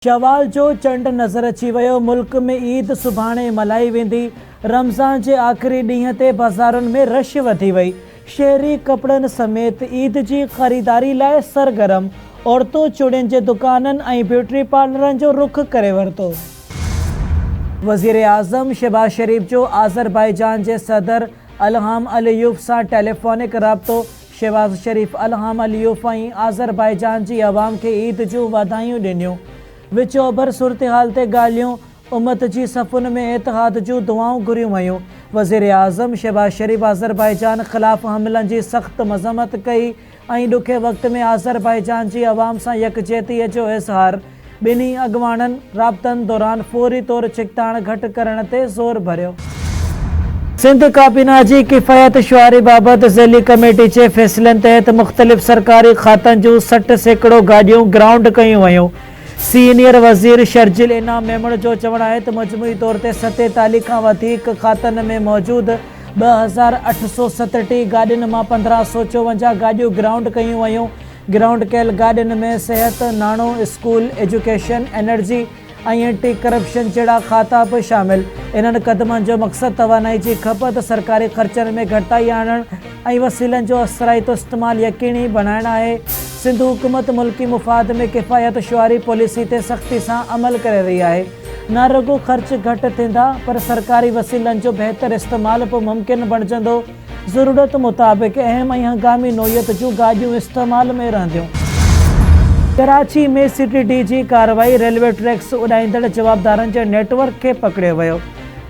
शवाल जो चंड नज़र अची वियो। मुल्क में ईद सुभाणे मल्हाई वेंदी। रमज़ान के आख़िरी ॾींहं ते बाज़ारुनि में रश वधी वई। शहरी कपड़नि समेत ईद की ख़रीदारी लाइ सरगर्म। औरतों चूड़ियुनि जे दुकाननि ऐं ब्यूटी पार्लरनि जो रुख करे वरितो। वज़ीर आज़म शहबाज शरीफ जो आज़रबाईजान के सदर इल्हाम अलीयव सां टेलीफोनिक राब्तो। शहबाज शरीफ इल्हाम अलीयव ऐं आज़रबाईजान की अवाम के ईद जूं वाधायूं ॾिनियूं। विचोभर सूरत हाल ते ॻाल्हियूं। उम्मत जी सफ़ुनि में इतिहाद जूं दुआऊं घुरियूं वयूं। वज़ीर आज़म शहबाज शरीफ आज़रबाईजान ख़िलाफ़ हमलनि की सख़्त मज़म्मत कई ऐं ॾुखे वक़्त में आज़रबाईजान की अवाम सां यकजहतीअ जो इज़हार। ॿिन्ही अॻवाननि राब्तनि दौरान फौरी तौर छिकताण घटि करण ते ज़ोर भरियो। सिंध काबीना की किफ़ायत शुआरी बाबत ज़ैली कमेटी के फ़ैसिलनि तहत मुख़्तलिफ़ सरकारी खातन जूं 60 सैकड़ों गाड़ियों ग्राउंड कयूं वयूं। सीनियर वज़ीर शर्जिल इनाम मेमण जो चवण है तो मजमूई तौर ते 47 खां वधीक खातन में मौजूद 2837 गाड़ियों में 1554 गाड़ियों ग्राउंड कयूं वयूं। ग्राउंड कयल गाड़ियों में सेहत, नाणो, स्कूल, एजुकेशन, एनर्जी और एंटी करप्शन जड़ा खाता भी शामिल। इन कदमन जो मकसद तवानाई की खपत, सरकारी खर्चन में घटाई आणण और वसीलन जो असराइतो इस्तेमाल यकीनी बनाना है। सिंध हुकूमत मुल्की मुफाद में किफ़ायत शुआरी पॉलिसी ते सख्ती से अमल कर रही है। न रुगो खर्च घट थींदा पर सरकारी वसीलन जो बेहतर इस्तेमाल भी मुमकिन बणजंदो। ज़रूरत मुताबिक अहम और हंगामी नोयत जूं गाड़ियों इस्तेमाल में रहंदियूं। कराची में CTD की कार्रवाई। रेलवे ट्रैक्स उड़ाईंदड़ जवाबदारनि के नेटवर्क के पकड़ियो वियो।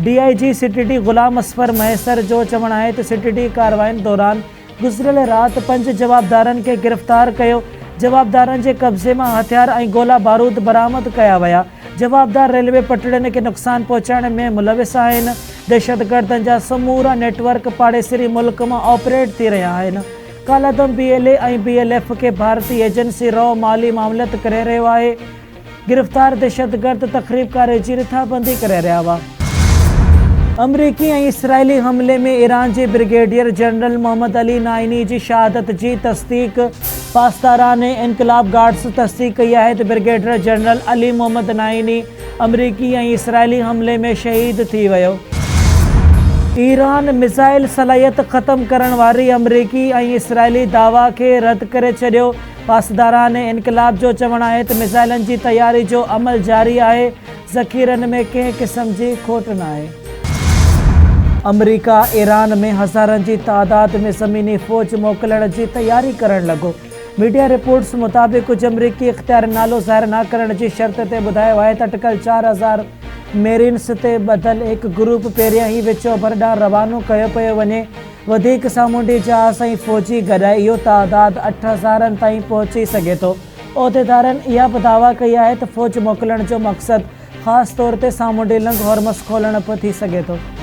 DIG CTD गुलाम असफर मैसर जो चवण है तो CTD कार्रवाई दौरान गुज़रियल रात 5 जवाबदारनि के गिरफ्तार किया। जवाबदारनि के कब्जे में हथियार और गोला बारूद बरामद किया वया। जवाबदार रेलवे पटड़ियों के नुकसान पहुँचाने में मुलविस आहिनि। दहशतगर्दनि जा समूरा नेटवर्क पाड़ेसरी मुल्क में ऑपरेट थी रहा है। कालादम BLA और BLF के भारतीय एजेंसी रॉ माली मामलत करे रहो है। गिरफ्तार दहशतगर्द तकरीबकारी की रिथाबंदी करे रहा हुआ। अमरीकी और इसराइली हमले में ईरान के brigadier general Mohammad Ali Naini की शहादत की तस्दीक पासदारान इनकलाब गार्ड्स तस्दीक की है तो brigadier general Ali Mohammad Naini अमरीकी और इसराइली हमले में शहीद थी वियो। ईरान मिसाइल सलाहियत ख़त्म करण वारी अमरीकी और इसराइली दावा के रद्द करे छड़ियो। पासदारान इनकलाब जो चवण है तो मिसाइलन की तैयारी जो अमल जारी है। ज़ख़ीरन में कंहिं किस्म की खोट न है। अमरीका ईरान में हज़ारनि की तादाद में ज़मीनी फ़ौज मोकिलण की तैयारी करण लगो। मीडिया रिपोर्ट्स मुताबिक कुछ अमरीकी इख्तियार नालो ज़ाहिर न करण की शर्त ते बुधायो है तो अटकल 4000 मेरिन्स ते बदल एक ग्रुप पहिरियां ही विचोभर ॾांहुं रवानो कयो पियो वञे। वधीक सामूंडी जहाज़ ऐं फ़ौजी गॾाई इहो तादाद 8000 ताईं पहुची सघे थो। उहिदेदारनि इहा बि दावा कई है तो फ़ौज मोकिलण जो मक़सद ख़ासि तौर ते सामूंडी लंघ हॉर्मस खोलण बि थी सघे थो।